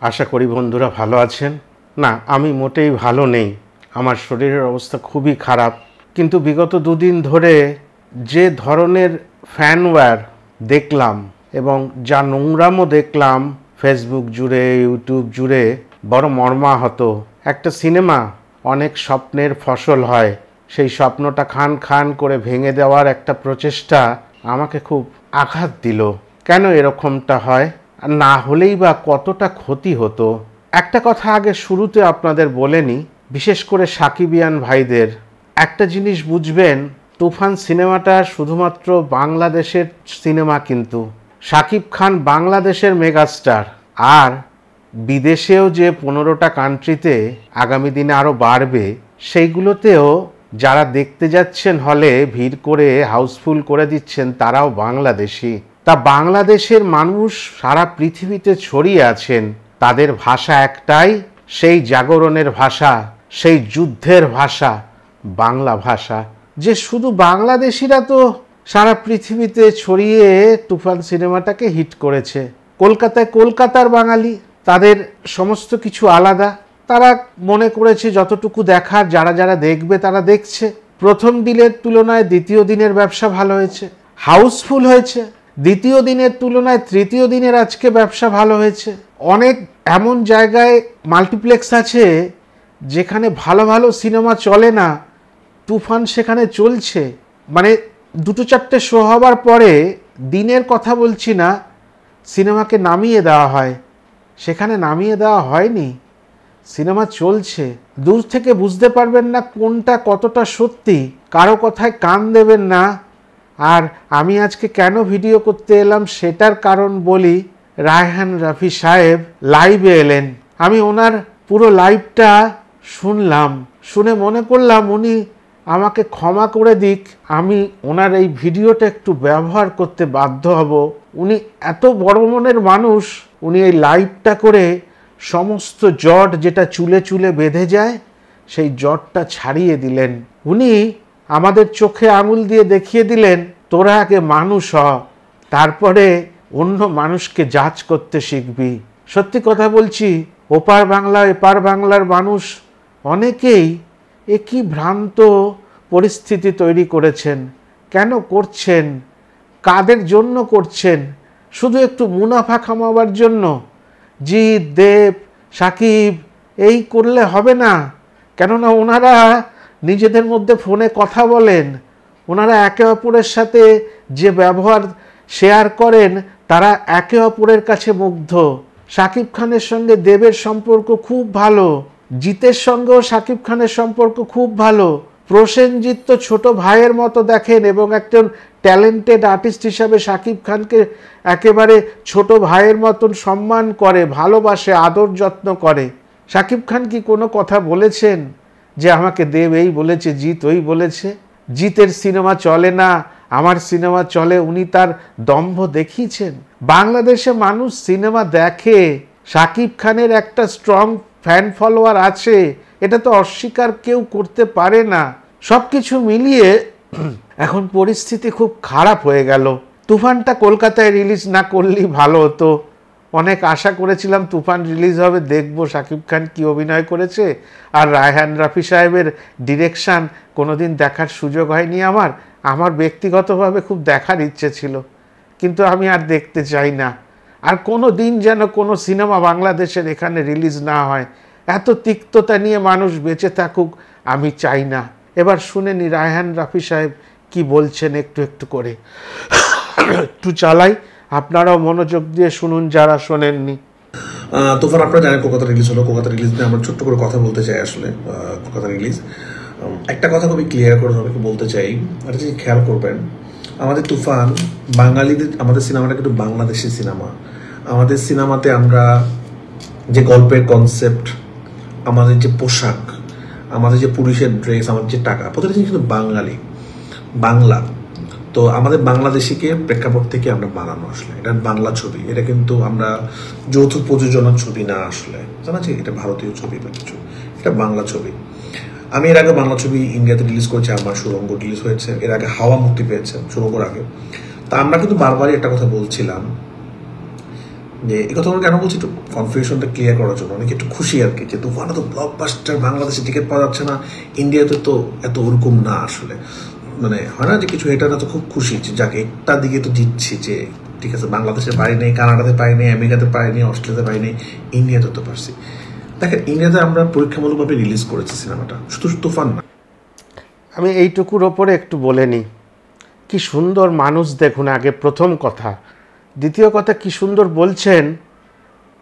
আশা করি বন্ধুরা ভালো আছেন। না, আমি মোটেই ভালো নেই। আমার শরীরের অবস্থা খুবই খারাপ। কিন্তু বিগত দুদিন ধরে যে ধরনের ফ্যানওয়্যার দেখলাম এবং যা নোংরামও দেখলাম ফেসবুক জুড়ে, ইউটিউব জুড়ে, বড় মর্মাহত। একটা সিনেমা অনেক স্বপ্নের ফসল হয়, সেই স্বপ্নটা খান খান করে ভেঙে দেওয়ার একটা প্রচেষ্টা আমাকে খুব আঘাত দিল। কেন এরকমটা হয়? আর না হলেই বা কতটা ক্ষতি হতো। একটা কথা আগে শুরুতে আপনাদের বলে নিই, বিশেষ করে সাকিবিয়ান ভাইদের একটা জিনিস বুঝবেন, তুফান সিনেমাটা শুধুমাত্র বাংলাদেশের সিনেমা, কিন্তু শাকিব খান বাংলাদেশের মেগাস্টার। আর বিদেশেও যে 15টা কান্ট্রিতে আগামী দিনে আরও বাড়বে, সেইগুলোতেও যারা দেখতে যাচ্ছেন হলে ভিড় করে হাউসফুল করে দিচ্ছেন তারাও বাংলাদেশি। তা বাংলাদেশের মানুষ সারা পৃথিবীতে ছড়িয়ে আছেন। তাদের ভাষা একটাই, সেই জাগরণের ভাষা, সেই যুদ্ধের ভাষা, বাংলা ভাষা। যে শুধু বাংলাদেশিরা তো সারা পৃথিবীতে ছড়িয়ে তুফান সিনেমাটাকে হিট করেছে। কলকাতায় কলকাতার বাঙালি, তাদের সমস্ত কিছু আলাদা। তারা মনে করেছে যতটুকু দেখার, যারা যারা দেখবে তারা দেখছে। প্রথম দিনের তুলনায় দ্বিতীয় দিনের ব্যবসা ভালো হয়েছে, হাউসফুল হয়েছে। দ্বিতীয় দিনের তুলনায় তৃতীয় দিনের আজকে ব্যবসা ভালো হয়েছে। অনেক এমন জায়গায় মাল্টিপ্লেক্স আছে যেখানে ভালো ভালো সিনেমা চলে না, তুফান সেখানে চলছে। মানে 2-4টে শো হবার পরে, দিনের কথা বলছি না, সিনেমাকে নামিয়ে দেওয়া হয়। সেখানে নামিয়ে দেওয়া হয়নি, সিনেমা চলছে। দূর থেকে বুঝতে পারবেন না কোনটা কতটা সত্যি, কারো কথায় কান দেবেন না। আর আমি আজকে কেন ভিডিও করতে এলাম সেটার কারণ বলি। রায়হান রাফি সাহেব লাইভে এলেন। আমি ওনার পুরো লাইভটা শুনলাম, শুনে মনে করলাম উনি আমাকে ক্ষমা করে দিক, আমি ওনার এই ভিডিওটা একটু ব্যবহার করতে বাধ্য হব। উনি এত বড় মনের মানুষ, উনি এই লাইভটা করে সমস্ত জট যেটা চুলে চুলে বেঁধে যায়, সেই জটটা ছাড়িয়ে দিলেন। উনি আমাদের চোখে আঙুল দিয়ে দেখিয়ে দিলেন, তোরা আগে মানুষ হ, তারপরে অন্য মানুষকে জাজ করতে শিখবি। সত্যি কথা বলছি, ওপার বাংলা এপার বাংলার মানুষ অনেকেই একই ভ্রান্ত পরিস্থিতি তৈরি করেছেন। কেন করছেন? কাদের জন্য করছেন? শুধু একটু মুনাফা কামাবার জন্য? জিৎ, দেব, সাকিব এই করলে হবে না। কেননা ওনারা নিজেদের মধ্যে ফোনে কথা বলেন, ওনারা একে অপরের সাথে যে ব্যবহার শেয়ার করেন, তারা একে অপরের কাছে মুগ্ধ। সাকিব খানের সঙ্গে দেবের সম্পর্ক খুব ভালো, জিতের সঙ্গেও সাকিব খানের সম্পর্ক খুব ভালো। প্রসেনজিৎ তো ছোট ভাইয়ের মতো দেখেন এবং একজন ট্যালেন্টেড আর্টিস্ট হিসাবে সাকিব খানকে একেবারে ছোট ভাইয়ের মতন সম্মান করে, ভালোবাসে, আদর যত্ন করে। সাকিব খান কি কোনো কথা বলেছেন যে আমাকে দেব এই বলেছে, জিৎ ওই বলেছে? জিতের সিনেমা চলে না, আমার সিনেমা চলে, উনি তার দম্ভ দেখিয়েছেন? বাংলাদেশে মানুষ সিনেমা দেখে, সাকিব খানের একটা স্ট্রং ফ্যান ফলোয়ার আছে, এটা তো অস্বীকার কেউ করতে পারে না। সব কিছু মিলিয়ে এখন পরিস্থিতি খুব খারাপ হয়ে গেল। তুফানটা কলকাতায় রিলিজ না করলেই ভালো হতো। অনেক আশা করেছিলাম তুফান রিলিজ হবে, দেখবো সাকিব খান কি অভিনয় করেছে। আর রায়হান রাফি সাহেবের ডিরেকশান কোনোদিন দেখার সুযোগ হয়নি আমার ব্যক্তিগতভাবে খুব দেখার ইচ্ছে ছিল, কিন্তু আমি আর দেখতে চাই না। আর কোনো দিন যেন কোনো সিনেমা বাংলাদেশের এখানে রিলিজ না হয়, এত তিক্ততা নিয়ে মানুষ বেঁচে থাকুক আমি চাই না। এবার শুনে নি রায়হান রাফি সাহেব কি বলছেন একটু একটু করে। একটু চালাই, আপনারাও মনোযোগ দিয়ে শুনুন যারা শোনেননি। তুফান আপনারা জানেন কলকাতা রিলিজ হলো। কলকাতা রিলিজ নিয়ে আমরা ছোট্ট করে কথা বলতে চাই। আসলে কলকাতা রিলিজ, একটা কথা খুবই ক্লিয়ার করে সবাইকে বলতে চাই, একটা জিনিস খেয়াল করবেন, আমাদের তুফান বাঙালিদের, আমাদের সিনেমাটা কিন্তু বাংলাদেশি সিনেমা। আমাদের সিনেমাতে আমরা যে গল্পের কনসেপ্ট, আমাদের যে পোশাক, আমাদের যে পুলিশের ড্রেস, আমাদের যে টাকা, প্রতিটা জিনিস কিন্তু বাঙালি, বাংলা। তো আমাদের বাংলাদেশিকে প্রেক্ষাপট থেকে আমরা বানানো, আসলে এটা বাংলা ছবি, এটা কিন্তু আমরা যৌথ প্রযোজনার ছবি না, আসলে জানাচ্ছি এটা ভারতীয় ছবি বা কিছু, এটা বাংলা ছবি। আমি এর আগে বাংলা ছবি ইন্ডিয়াতে রিলিজ করেছি, আমার সুরঙ্গ রিলিজ হয়েছে, এর আগে হাওয়া মুক্তি পেয়েছে সুরঙ্গর আগে। তা আমরা কিন্তু বারবারই একটা কথা বলছিলাম যে এই কথা আমরা কেন বলছি, একটু কনফিউশনটা ক্লিয়ার করার জন্য, অনেকে একটু খুশি আর কি যে তুফানে তো ব্লকবাস্টার, বাংলাদেশে টিকিট পাওয়া যাচ্ছে না, ইন্ডিয়াতে তো এত ওরকম না আসলে, মানে হয় না যে কিছু এটারা তো খুব খুশি যে যাকে একটা দিকে তো দিচ্ছি যে ঠিক আছে, বাংলাদেশে পারি নেই, কানাডাতে পারি নেই, আমেরিকাতে পারি নেই, অস্ট্রেলিয়াতে পারি নেই, ইন্ডিয়াতে তো পারছি। দেখেন ইন্ডিয়াতে আমরা পরীক্ষামূলকভাবে রিলিজ করেছি সিনেমাটা, শুধু তুফান না। আমি এইটুকুর ওপরে একটু বলে নিই, কি সুন্দর মানুষ দেখুন, আগে প্রথম কথা। দ্বিতীয় কথা, কি সুন্দর বলছেন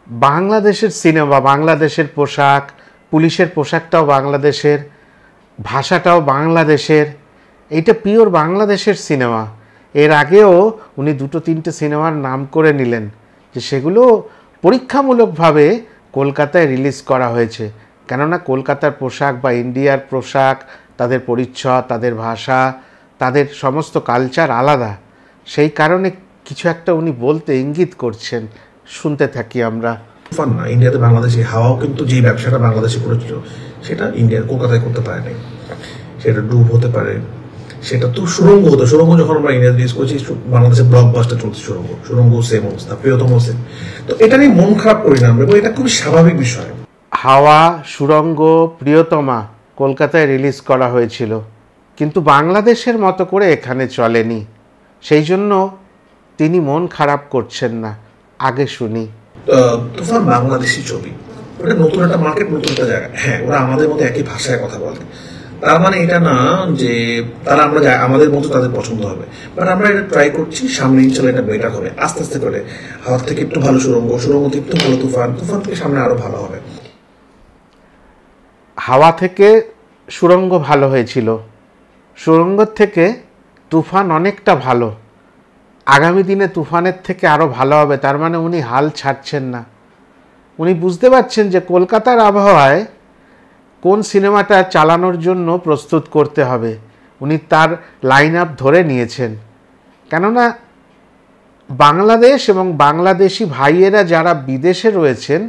বাংলাদেশের সিনেমা, বাংলাদেশের পোশাক, পুলিশের পোশাকটাও বাংলাদেশের, ভাষাটাও বাংলাদেশের, এইটা পিওর বাংলাদেশের সিনেমা। এর আগেও উনি 2-3টে সিনেমার নাম করে নিলেন যে সেগুলো পরীক্ষামূলকভাবে কলকাতায় রিলিজ করা হয়েছে। কেননা কলকাতার পোশাক বা ইন্ডিয়ার পোশাক, তাদের পরিচ্ছদ, তাদের ভাষা, তাদের সমস্ত কালচার আলাদা। সেই কারণে কিছু একটা উনি বলতে ইঙ্গিত করছেন, শুনতে থাকি আমরা। তুফান না, ইন্ডিয়াতে বাংলাদেশি হাওয়াও কিন্তু যে ব্যবসাটা বাংলাদেশে করেছিল সেটা ইন্ডিয়ার কলকাতায় করতে পারে নাই। সেটা ডুব হতে পারে, সেটা তো সুরঙ্গ হতো। সুরঙ্গ যখন আমরা ইন্ডিয়া রিলিজ করেছি, বাংলাদেশে ব্লকবাস্টার চলছে সুরঙ্গ সেম অবস্থা, প্রিয়তম সেম। তো এটা নিয়ে মন খারাপ করি না আমরা, এবং এটা খুবই স্বাভাবিক বিষয়। হাওয়া, সুরঙ্গ, প্রিয়তমা কলকাতায় রিলিজ করা হয়েছিল, কিন্তু বাংলাদেশের মতো করে এখানে চলেনি। সেই জন্য তিনি মন খারাপ করছেন না। আগে শুনি। তুফান বাংলাদেশি ছবি, ওটা নতুন একটা মার্কেট, নতুন একটা জায়গা। হ্যাঁ, ওরা আমাদের মতো একই ভাষায় কথা বলে, তার মানে এটা না যে তারা আমরা আমাদের মতো তাদের পছন্দ হবে। বাট আমরা এটা ট্রাই করছি, সামনে ইনশাল্লাহ এটা বেটার হবে আস্তে আস্তে করে। হাওয়ার থেকে একটু ভালো সুরঙ্গ, সুরঙ্গ থেকে একটু ভালো তুফান, তুফান থেকে সামনে আরো ভালো হবে। হাওয়া থেকে সুরঙ্গ ভালো হয়েছিল, সুরঙ্গ থেকে তুফান অনেকটা ভালো, আগামী দিনে তুফানের থেকে আরও ভালো হবে। তার মানে উনি হাল ছাড়ছেন না। উনি বুঝতে পারছেন যে কলকাতার আবহাওয়ায় কোন সিনেমাটা চালানোর জন্য প্রস্তুত করতে হবে। উনি তার লাইন আপ ধরে নিয়েছেন। কেননা বাংলাদেশ এবং বাংলাদেশি ভাইয়েরা যারা বিদেশে রয়েছেন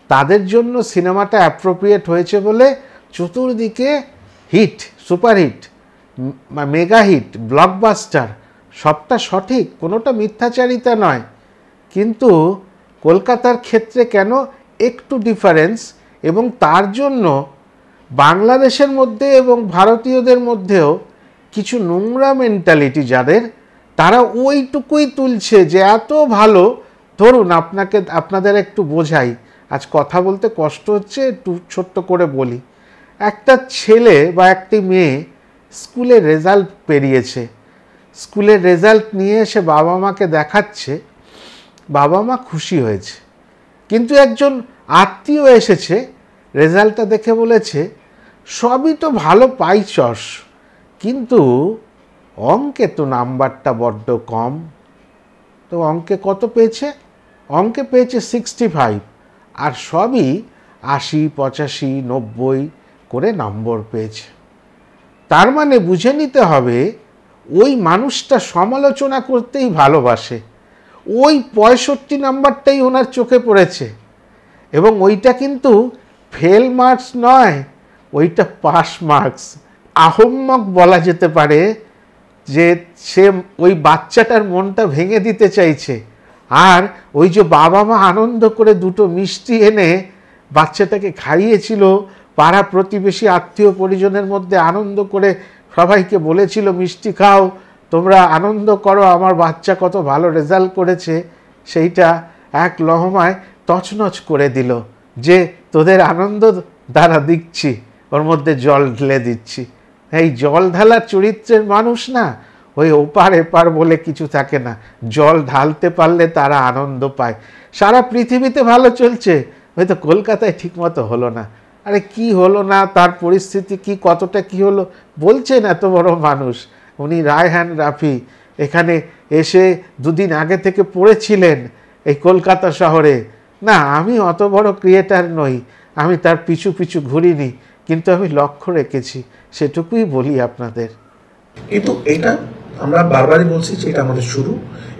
তাদের জন্য সিনেমাটা অ্যাপ্রোপ্রিয়েট হয়েছে বলে চতুর্দিকে hit, superhit, mega hit, blockbuster, সবটা সঠিক, কোনোটা মিথ্যাচারিতা নয়। কিন্তু কলকাতার ক্ষেত্রে কেন একটু ডিফারেন্স, এবং তার জন্য বাংলাদেশের মধ্যে এবং ভারতীয়দের মধ্যেও কিছু নোংরা মেন্টালিটি যাদের, তারা ওইটুকুই তুলছে যে এত ভালো। ধরুন আপনাদের একটু বোঝাই, আজ কথা বলতে কষ্ট হচ্ছে, একটু ছোট্ট করে বলি। একটা ছেলে বা একটি মেয়ে স্কুলে রেজাল্ট পেরিয়েছে, স্কুলের রেজাল্ট নিয়ে এসে বাবা মাকে দেখাচ্ছে, বাবা মা খুশি হয়েছে। কিন্তু একজন আত্মীয় এসেছে, রেজাল্টটা দেখে বলেছে সবই তো ভালো পাইছস, কিন্তু অঙ্কে তো নাম্বারটা বড্ড কম। তো অঙ্কে কত পেয়েছে? অঙ্কে পেয়েছে 65, আর সবই 80, 85, 90 করে নম্বর পেয়েছে। তার মানে বুঝে নিতে হবে ওই মানুষটা সমালোচনা করতেই ভালোবাসে, ওই 65 নাম্বারটাই ওনার চোখে পড়েছে, এবং ওইটা কিন্তু ফেল মার্কস নয়, ওইটা পাস মার্কস। আহম্মক বলা যেতে পারে যে সে ওই বাচ্চাটার মনটা ভেঙে দিতে চাইছে। আর ওই যে বাবা মা আনন্দ করে দুটো মিষ্টি এনে বাচ্চাটাকে খাইয়েছিল, পাড়া প্রতিবেশী আত্মীয় পরিজনের মধ্যে আনন্দ করে সবাইকে বলেছিল মিষ্টি খাও, তোমরা আনন্দ করো, আমার বাচ্চা কত ভালো রেজাল্ট করেছে, সেইটা এক লহমায় তছনছ করে দিল যে তোদের আনন্দ দ্বারা দিচ্ছি, ওর মধ্যে জল ঢেলে দিচ্ছি। এই জল ঢালার চরিত্রের মানুষ না, ওই ওপার এপার বলে কিছু থাকে না, জল ঢালতে পারলে তারা আনন্দ পায়। সারা পৃথিবীতে ভালো চলছে, হয়তো কলকাতায় ঠিকমতো হলো না। আরে কি হলো না, তার পরিস্থিতি কি, কতটা কি হলো বলছেন এত বড় মানুষ। উনি রায়হান রাফি এখানে এসে দুদিন আগে থেকে পড়েছিলেন এই কলকাতা শহরে। না, আমি অত বড় ক্রিয়েটার নই, আমি তার পিছু পিছু ঘুরিনি, কিন্তু আমি লক্ষ্য রেখেছি, সেটুকুই বলি আপনাদের। কিন্তু এটা আমরা বারবারই বলছি যে এটা আমাদের শুরু,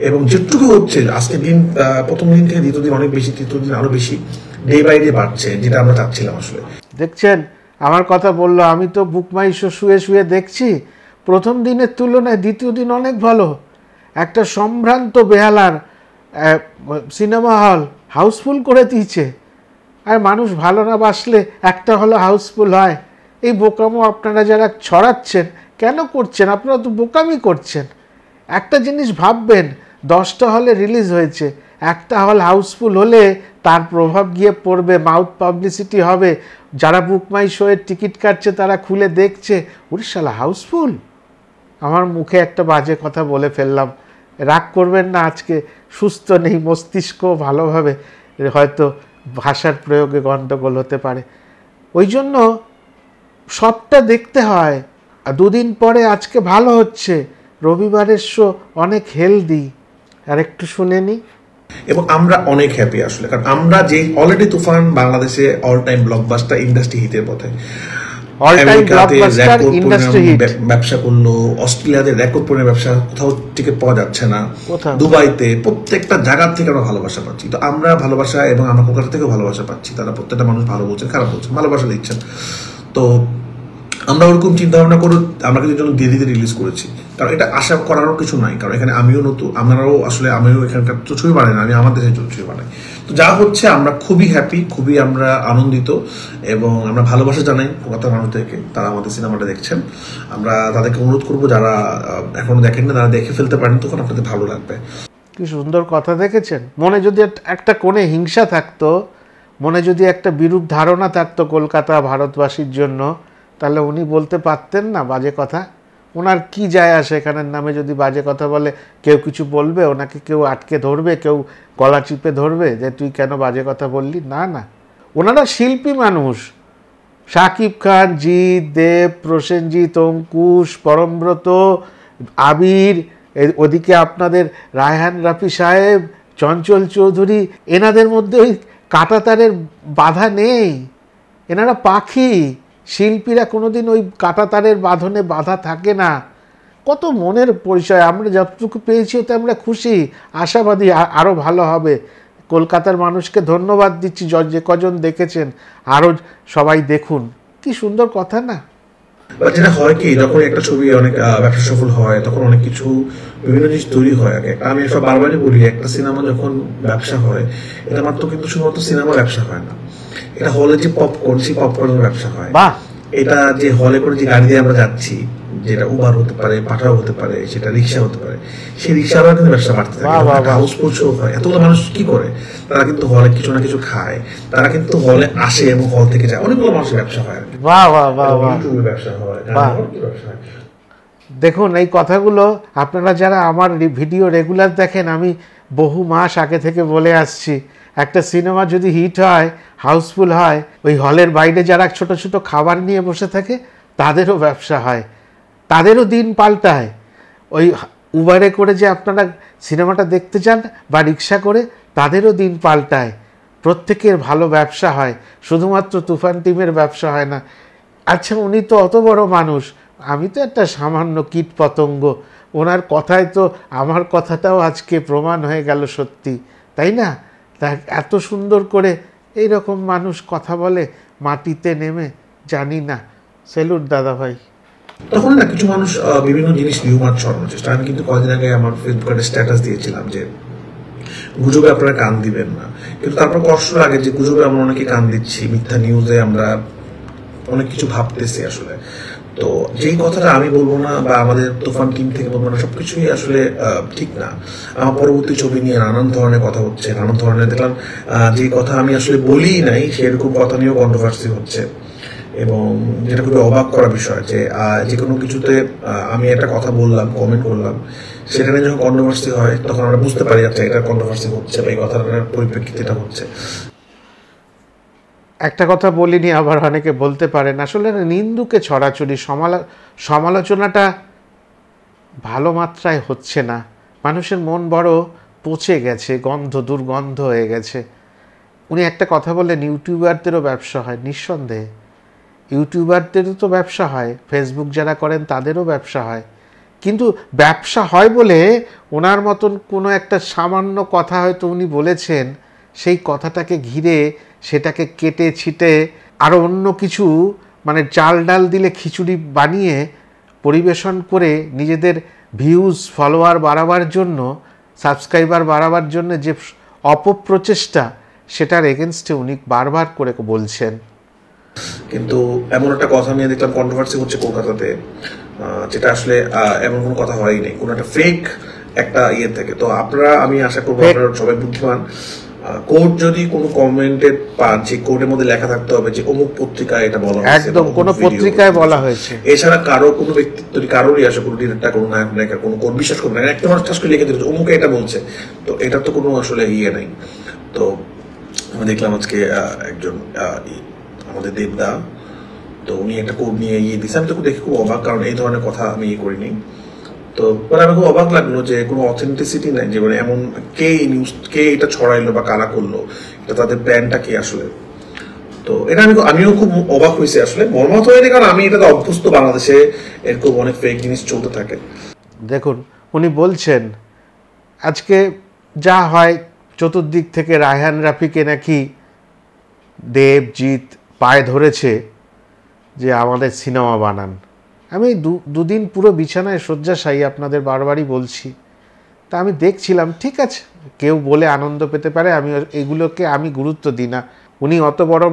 এবং যেটুকু হচ্ছে আজকে দিন, প্রথম দিন থেকে দ্বিতীয় দিন অনেক বেশি, তৃতীয় দিন আরো বেশি, ডে বাই ডে বাড়ছে, যেটা আমরা চাচ্ছিলাম আসলে। দেখছেন আমার কথা বললো, আমি তো বুক মাই শো শুয়ে শুয়ে দেখছি, প্রথম দিনের তুলনায় দ্বিতীয় দিন অনেক ভালো। একটা সম্ভ্রান্ত বেহালার সিনেমা হল হাউসফুল করে দিয়েছে। আর মানুষ ভালো না বাসলে একটা হলো হাউসফুল হয়। এই বোকামো আপনারা যারা ছড়াচ্ছেন কেন করছেন? আপনারা তো বোকামি করছেন। একটা জিনিস ভাববেন, 10টা হলে রিলিজ হয়েছে, একটা হল হাউসফুল হলে তার প্রভাব গিয়ে পড়বে, মাউথ পাবলিসিটি হবে, যারা বুক মাই শোয়ের টিকিট কাটছে তারা খুলে দেখছে, ওরে শালা হাউসফুল। আমার মুখে একটা বাজে কথা বলে ফেললাম, রাগ করবেন না, আজকে সুস্থ নেই, মস্তিষ্ক ভালোভাবে হয়তো ভাষার প্রয়োগে গণ্ডগোল হতে পারে। ওই জন্য সবটা দেখতে হয়। আর 2 দিন পরে আজকে ভালো হচ্ছে, রবিবারের শো অনেক হেলদি। আর একটু শুনে নি। এবং আমরা অনেক হ্যাপি আসলে, কারণ আমরা যে অলরেডি তুফান বাংলাদেশে অল টাইম ব্লকবাস্টার ইন্ডাস্ট্রি হিটের পথে, ব্যবসা করলো, অস্ট্রেলিয়াতে রেকর্ড পরিমাণে ব্যবসা, কোথাও টিকিট পাওয়া যাচ্ছে না, দুবাইতে, প্রত্যেকটা জায়গার থেকে আমরা ভালোবাসা পাচ্ছি। তো আমরা ভালোবাসা এবং আমরা কলকাতা থেকেও ভালোবাসা পাচ্ছি। তারা প্রত্যেকটা মানুষ ভালো বলছেন, খারাপ বলছেন, ভালোবাসা দিচ্ছেন। তো আমরা ওরকম চিন্তা ভাবনা করে আমরা কিন্তু জন্য দেরিতে রিলিজ করেছি, কারণ এটা আশা করারও কিছু নাই। কারণ এখানে আমিও নতুন, আপনারাও আসলে, আমিও এখানকার তো ছবি বানাই না, আমি আমার দেশের ছবি বানাই। তো যা হচ্ছে আমরা খুবই হ্যাপি, খুবই আমরা আনন্দিত এবং আমরা ভালোবাসা জানাই কলকাতার মানুষদেরকে, তারা আমাদের সিনেমাটা দেখছেন। আমরা তাদেরকে অনুরোধ করবো যারা এখনো দেখেন না তারা দেখে ফেলতে পারেন, তখন আপনাদের ভালো লাগবে। কি সুন্দর কথা দেখেছেন। মনে যদি একটা কোণে হিংসা থাকতো, মনে যদি একটা বিরূপ ধারণা থাকতো কলকাতা ভারতবাসীর জন্য, তাহলে উনি বলতে পারতেন না বাজে কথা? ওনার কি যায় আসে এখানের নামে যদি বাজে কথা বলে? কেউ কিছু বলবে ওনাকে, কেউ আটকে ধরবে, কেউ গলা চিপে ধরবে যে তুই কেন বাজে কথা বললি? না না, ওনারা শিল্পী মানুষ। শাকিব খান, জিৎ, দেব, প্রসেনজিৎ, অঙ্কুশ, পরমব্রত, আবির, ওদিকে আপনাদের রায়হান রাফি সাহেব, চঞ্চল চৌধুরী, এনাদের মধ্যে ওই কাঁটাতারের বাধা নেই। এনারা পাখি। শিল্পীরা কোনোদিন ওই কাঁটাতারের বাঁধনে বাধা থাকে না। কত মনের পরিচয়। আমরা যতটুকু পেয়েছি ওতে আমরা খুশি, আশাবাদী আরও ভালো হবে। কলকাতার মানুষকে ধন্যবাদ দিচ্ছি যে কজন দেখেছেন, আরও সবাই দেখুন। কি সুন্দর কথা না? যেটা হয় কি, যখন একটা ছবি অনেক ব্যবসা সফল হয় তখন অনেক কিছু বিভিন্ন জিনিস তৈরি হয় আগে। আমি সব বারবারই বলি, একটা সিনেমা যখন ব্যবসা হয়, এটা মাত্র কিন্তু শুধুমাত্র সিনেমা ব্যবসা হয় না, এটা হলে যে পপকর্ন, সেই পপকর্নের ব্যবসা হয়। এটা যে হলে করে যে গাড়ি দিয়ে আমরা যাচ্ছি, যেটা উবার হতে পারে, পাঠাও হতে পারে, সেটা রিক্সা হতে পারে, সেই রিক্সারও কিন্তু ব্যবসা বাড়তে থাকে। হাউসফুল শো হয়, এতগুলো মানুষ কি করে, তারা কিন্তু হলে কিছু না কিছু খায়, তারা কিন্তু হলে আসে এবং হল থেকে যায়। অনেকগুলো মানুষের ব্যবসা হয় আর কি। ব্যবসা হয়, ব্যবসা হয়। দেখুন এই কথাগুলো আপনারা যারা আমার ভিডিও রেগুলার দেখেন, আমি বহু মাস আগে থেকে বলে আসছি, একটা সিনেমা যদি হিট হয়, হাউসফুল হয়, ওই হলের বাইরে যারা ছোট ছোট খাবার নিয়ে বসে থাকে তাদেরও ব্যবসা হয়, তাদেরও দিন পাল্টায়। ওই উবারে করে যে আপনারা সিনেমাটা দেখতে যান বা রিক্সা করে, তাদেরও দিন পাল্টায়। প্রত্যেকের ভালো ব্যবসা হয়, শুধুমাত্র তুফান টিমের ব্যবসা হয় না। আচ্ছা, উনি তো অত বড় মানুষ, আমি তো একটা সামান্য কীট পতঙ্গ। ওনার কথায় তো আমার কথাটাও আজকে প্রমাণ হয়ে গেল সত্যি, তাই না? তা এত সুন্দর করে এইরকম মানুষ কথা বলে মাটিতে নেমে, জানি না। সেলুট দাদা ভাই। তখন না কিছু মানুষ বিভিন্ন জিনিস রিউমার ছড়ানোর চেষ্টা। আমি কিন্তু কয়েকদিন আগে আমার ফেসবুকে স্ট্যাটাস দিয়েছিলাম যে গুজবে আপনারা কান দিবেন না, কিন্তু তারপর কষ্ট লাগে যে গুজবে আমরা অনেকে কান দিচ্ছি, মিথ্যা নিউজে আমরা অনেক কিছু ভাবতেছি আসলে। তো যেই কথাটা আমি বলবো না বা আমাদের তুফান টিম থেকে বলবো না, সবকিছুই আসলে ঠিক না। আমার পরবর্তী ছবি নিয়ে নানান ধরনের কথা হচ্ছে, নানান ধরনের দেখলাম যে কথা আমি আসলে বলি নাই সেরকম কথা নিয়েও কন্ট্রোভার্সি হচ্ছে, এবং যেটা খুবই অবাক করা বিষয় যে কোনো কিছুতে আমি একটা কথা বললাম, কমেন্ট করলাম, সেটা নিয়ে যখন কন্ট্রোভার্সি হয় তখন আমরা বুঝতে পারি আচ্ছা এটা কন্ট্রোভার্সি হচ্ছে বা এই কথাটার পরিপ্রেক্ষিতে এটা হচ্ছে। একটা কথা বলিনি, আবার অনেকে বলতে পারেন আসলে নিন্দুকে ছড়াছড়ি, সমালোচনাটা ভালো মাত্রায় হচ্ছে না। মানুষের মন বড় পচে গেছে, দুর্গন্ধ হয়ে গেছে। উনি একটা কথা বললেন, ইউটিউবারদেরও ব্যবসা হয়। নিঃসন্দেহে ইউটিউবারদেরও তো ব্যবসা হয়, ফেসবুক যারা করেন তাদেরও ব্যবসা হয়। কিন্তু ব্যবসা হয় বলে ওনার মতন কোনো একটা সামান্য কথা হয়তো উনি বলেছেন, সেই কথাটাকে ঘিরে সেটাকে কেটে ছিটে আরও অন্য কিছু, মানে চাল ডাল দিলে খিচুড়ি বানিয়ে পরিবেশন করে নিজেদের ভিউজ ফলোয়ার বাড়াবার জন্য সাবস্ক্রাইবার বাড়াবার জন্য যে অপপ্রচেষ্টা, সেটার এগেনস্টে উনি বারবার করে বলছেন। কিন্তু এমন একটা কথা নিয়ে দেখলাম কন্ট্রোভার্সি হচ্ছে কলকাতাতে, যেটা আসলে এমন কোনো কথা হয়ই নেই, কোনো একটা ফেক একটা ইয়ে থেকে। তো আপনারা, আমি আশা করবো আপনারা সবাই বুদ্ধিমান। কোর্ট যদি কোনো কমেন্টে পান, যে কোর্টের মধ্যে লেখা থাকতে হবে যে অমুক পত্রিকায় এটা বলা হয়েছে, একদম কোনো পত্রিকায় বলা হয়েছে, এছাড়া কারো কোনো ব্যক্তিত্ব কারোরই আসে, কোনো ডিরেক্টর, কোনো নায়ক নায়িকা, কোনো কোর্ট বিশ্বাস করবে না, একটা মানুষ করে লিখে দিচ্ছে অমুকে এটা বলছে, তো এটা তো কোনো আসলে ইয়ে নাই। তো আমি দেখলাম আজকে একজন আমাদের দেবদা, তো উনি একটা কোড নিয়ে ইয়ে দিচ্ছে, আমি তো দেখে খুব অবাক, কারণ এই ধরনের কথা আমি ইয়ে করিনি। তো পরে আমি খুব অবাক লাগলো যে কোনো অথেন্টিসিটি নাই, যে মানে এমন কে নিউজ, কে এটা ছড়াইলো বা কারা করলো, এটা তাদের প্ল্যানটা কি আসলে। তো এটা আমিও খুব অবাক হয়েছি আসলে, মর্মাহত হয়নি, কারণ আমি এটাতে অভ্যস্ত, বাংলাদেশে এরকম অনেক ফেক জিনিস চলতে থাকে। দেখুন, উনি বলছেন আজকে যা হয় চতুর্দিক থেকে রায়হান রাফিকে নাকি দেবজিৎ পায়ে ধরেছে যে আমাদের সিনেমা বানান। আমি দুদিন পুরো বিছানায় শয্যাশায়ী, আপনাদের বারবারই বলছি। তা আমি দেখছিলাম, ঠিক আছে, কেউ বলে আনন্দ পেতে পারে, আমি এগুলোকে আমি গুরুত্ব দিই না। উনি অত বড়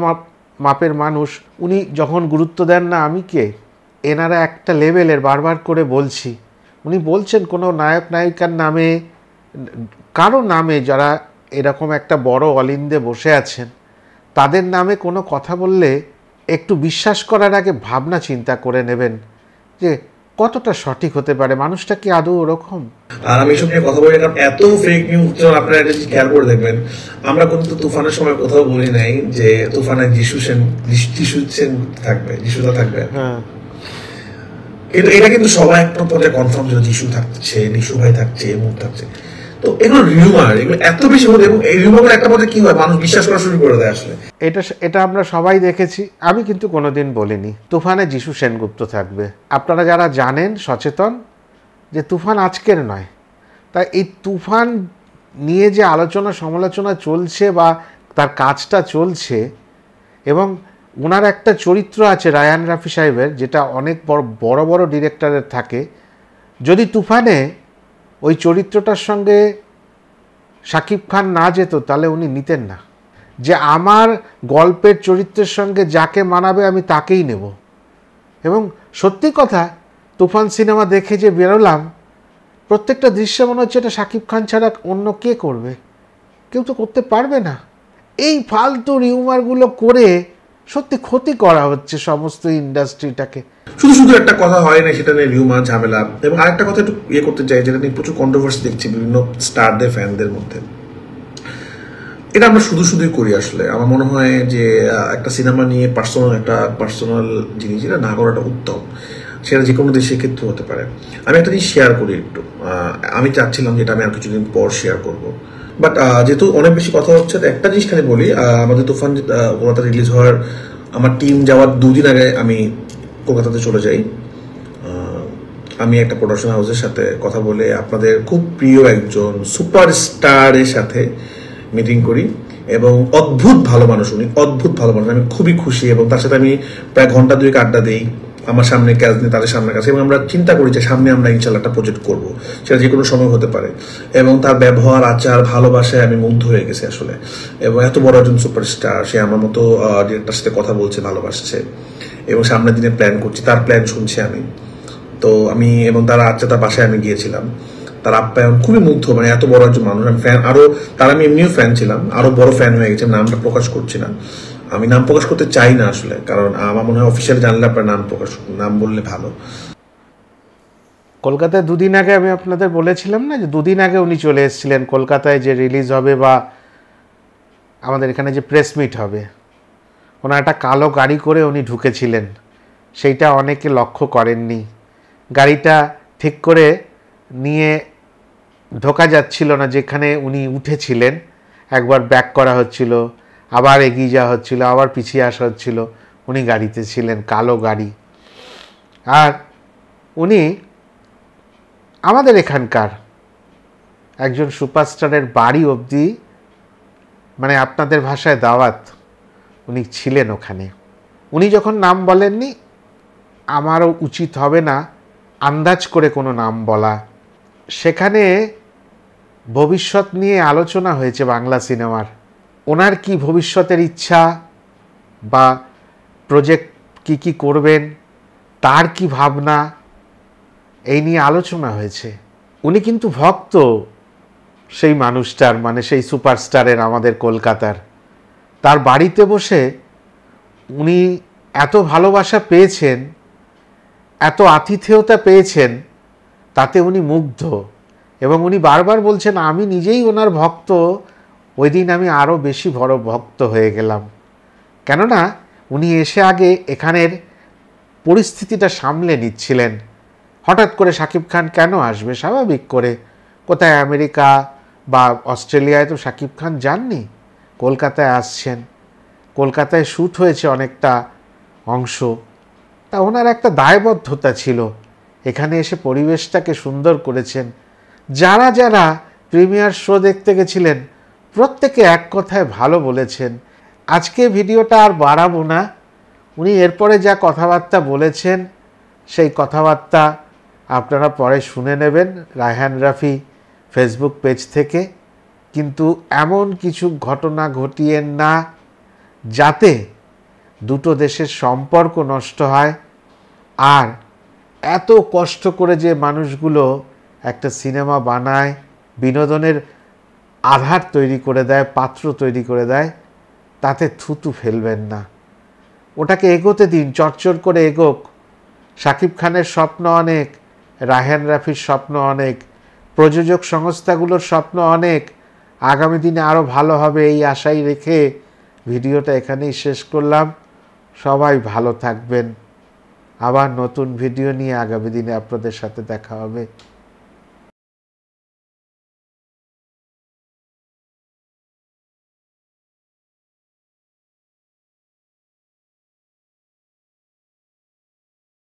মাপের মানুষ, উনি যখন গুরুত্ব দেন না, আমি কে? এনারা একটা লেভেলের, বারবার করে বলছি। উনি বলছেন কোনো নায়ক নায়িকার নামে, কারো নামে, যারা এরকম একটা বড় অলিন্দে বসে আছেন, তাদের নামে কোনো কথা বললে একটু বিশ্বাস করার আগে ভাবনা চিন্তা করে নেবেন যে কতটা সঠিক হতে পারে, মানুষটা কি আদৌ ওরকম। আর আমি এসব নিয়ে কথা বলি কারণ এত ফেক নিউজ, আপনারা এটা খেয়াল করে দেখবেন, আমরা কিন্তু তুফানের সময় কোথাও বলি নাই যে তুফানে যিশু সেন থাকবে, যিশুদা থাকবে। কিন্তু এটা কিন্তু সবাই একটা পর্যায়ে কনফার্ম ছিল, যিশু থাকছে, নিশু ভাই থাকছে, মুখ থাকছে। তো এগুলো রিউমার, এগুলো এত বেশি হলে, এবং এই রিউমার একটা পর্যায়ে কি হয়, মানুষ বিশ্বাস করা শুরু করে দেয় আসলে। এটা আমরা সবাই দেখেছি। আমি কিন্তু কোনোদিন বলিনি তুফানে যিশু সেনগুপ্ত থাকবে। আপনারা যারা জানেন, সচেতন, যে তুফান আজকের নয়। তাই এই তুফান নিয়ে যে আলোচনা সমালোচনা চলছে বা তার কাজটা চলছে, এবং ওনার একটা চরিত্র আছে রায়হান রাফি সাহেবের, যেটা অনেক বড় বড় ডিরেক্টরের থাকে। যদি তুফানে ওই চরিত্রটার সঙ্গে শাকিব খান না যেত, তাহলে উনি নিতেন না, যে আমার গল্পের চরিত্রের সঙ্গে যাকে মানাবে আমি তাকেই নেব। এবং সত্যি কথা, তুফান সিনেমা দেখে যে বেরোলাম, প্রত্যেকটা দৃশ্য মনে হচ্ছে এটা শাকিব খান ছাড়া অন্য কে করবে, কেউ তো করতে পারবে না। এই ফালতু রিউমারগুলো করে সত্যি ক্ষতি করা হচ্ছে সমস্ত ইন্ডাস্ট্রিটাকে। শুধু শুধু একটা কথা হয় না, সেটা নিয়ে রিউমার ঝামেলা। এবং আরেকটা কথা একটু ইয়ে করতে চাই, যেটা নিয়ে প্রচুর কন্ট্রোভার্সি দেখছি বিভিন্ন স্টারদের, ফ্যানদের মধ্যে। এটা আমরা শুধু শুধুই করি আসলে। আমার মনে হয় যে একটা সিনেমা নিয়ে পার্সোনাল জিনিস এটা না করাটা উত্তম, সেটা যে কোনো দেশের ক্ষেত্রে হতে পারে। আমি একটা জিনিস শেয়ার করি একটু, আমি চাচ্ছিলাম যেটা আমি আর কিছুদিন পর শেয়ার করবো, বাট যেহেতু অনেক বেশি কথা হচ্ছে, একটা জিনিস খালি বলি। আমাদের তুফান কলকাতা রিলিজ হওয়ার, আমার টিম যাওয়ার 2 দিন আগে আমি কলকাতাতে চলে যাই। আমি একটা প্রোডাকশন হাউসের সাথে কথা বলে আপনাদের খুব প্রিয় একজন সুপারস্টারের সাথে মিটিং করি, এবং অদ্ভুত ভালো মানুষ উনি, অদ্ভুত ভালো মানুষ। আমি খুবই খুশি, এবং তার সাথে আমি প্রায় ঘন্টা 2 আড্ডা দিই, আমার সামনে কাজ নিয়ে তাদের সামনে কাছে, এবং আমরা চিন্তা করি যে সামনে আমরা ইনশাল্লাহ একটা প্রজেক্ট করবো, সেটা যে কোনো সময় হতে পারে। এবং তার ব্যবহার, আচার, ভালোবাসায় আমি মুগ্ধ হয়ে গেছি আসলে। এবং এত বড় একজন সুপারস্টার, সে আমার মতো ডিরেক্টরের সাথে কথা বলছে, ভালোবাসছে, এবং সামনের দিনে প্ল্যান করছি, তার প্ল্যান শুনছি আমি। তো আমি এবং তারা তার বাসায় আমি গিয়েছিলাম, তার আপ্যায়ন খুবই মুগ্ধ, মানে এত বড় একজন মানুষ। আমি ফ্যান, আরো তার আমি এমনিও ফ্যান ছিলাম, আরো বড় ফ্যান হয়ে গেছে। নামটা প্রকাশ করছি না, আমি নাম প্রকাশ করতে চাই না আসলে, কারণ আমার মনে হয় অফিসিয়াল জানলে আপনার নাম বললে ভালো। কলকাতায় 2 দিন আগে আমি আপনাদের বলেছিলাম না, যে 2 দিন আগে উনি চলে এসেছিলেন কলকাতায়, যে রিলিজ হবে বা আমাদের এখানে যে প্রেস মিট হবে। ওনার একটা কালো গাড়ি করে উনি ঢুকেছিলেন, সেইটা অনেকে লক্ষ্য করেননি। গাড়িটা ঠিক করে নিয়ে ঢোকা যাচ্ছিল না, যেখানে উনি উঠেছিলেন। একবার ব্যাক করা হচ্ছিল, আবার এগিয়ে যাওয়া হচ্ছিল, আবার পিছিয়ে আসা হচ্ছিল। উনি গাড়িতে ছিলেন, কালো গাড়ি। আর উনি আমাদের এখানকার একজন সুপারস্টারের বাড়ি অবধি, মানে আপনাদের ভাষায় দাওয়াত, উনি ছিলেন ওখানে। উনি যখন নাম বলেননি, আমারও উচিত হবে না আন্দাজ করে কোনো নাম বলা। সেখানে ভবিষ্যৎ নিয়ে আলোচনা হয়েছে বাংলা সিনেমার। ওনার কি ভবিষ্যতের ইচ্ছা বা প্রজেক্ট কি করবেন, তার কি ভাবনা, এই নিয়ে আলোচনা হয়েছে। উনি কিন্তু ভক্ত সেই মানুষটার, মানে সেই সুপারস্টারের, আমাদের কলকাতার। তার বাড়িতে বসে উনি এত ভালোবাসা পেয়েছেন, এত আতিথেয়তা পেয়েছেন, তাতে উনি মুগ্ধ। এবং উনি বারবার বলছেন, আমি নিজেই ওনার ভক্ত, ওই দিন আমি আরও বেশি বড় ভক্ত হয়ে গেলাম। কেননা উনি এসে আগে এখানের পরিস্থিতিটা সামলে নিচ্ছিলেন। হঠাৎ করে শাকিব খান কেন আসবে, স্বাভাবিক করে। কোথায় আমেরিকা বা অস্ট্রেলিয়ায় তো শাকিব খান যাননি, কলকাতায় আসছেন। কলকাতায় শ্যুট হয়েছে অনেকটা অংশ, তা ওনার একটা দায়বদ্ধতা ছিল। এখানে এসে পরিবেশটাকে সুন্দর করেছেন। যারা যারা প্রিমিয়ার শো দেখতে গেছিলেন প্রত্যেকে এক কথায় ভালো বলেছেন। আজকে ভিডিওটা আর বাড়াবো না। উনি এরপরে যা কথাবার্তা বলেছেন সেই কথাবার্তা আপনারা পরে শুনে নেবেন রায়হান রাফি ফেসবুক পেজ থেকে। কিন্তু এমন কিছু ঘটনা ঘটিয়েন না যাতে দুটো দেশের সম্পর্ক নষ্ট হয়। আর এত কষ্ট করে যে মানুষগুলো একটা সিনেমা বানায়, বিনোদনের আধার তৈরি করে দেয়, পাত্র তৈরি করে দেয়, তাতে থুতু ফেলবেন না। ওটাকে এগোতে দিন, চটচট করে এগোক। শাকিব খানের স্বপ্ন অনেক, রায়হান রাফির স্বপ্ন অনেক, প্রযোজক সংস্থাগুলোর স্বপ্ন অনেক। আগামী দিনে আরও ভালো হবে এই আশাই রেখে ভিডিওটা এখানেই শেষ করলাম। সবাই ভালো থাকবেন। আবার নতুন ভিডিও নিয়ে আগামী দিনে আপনাদের সাথে দেখা হবে।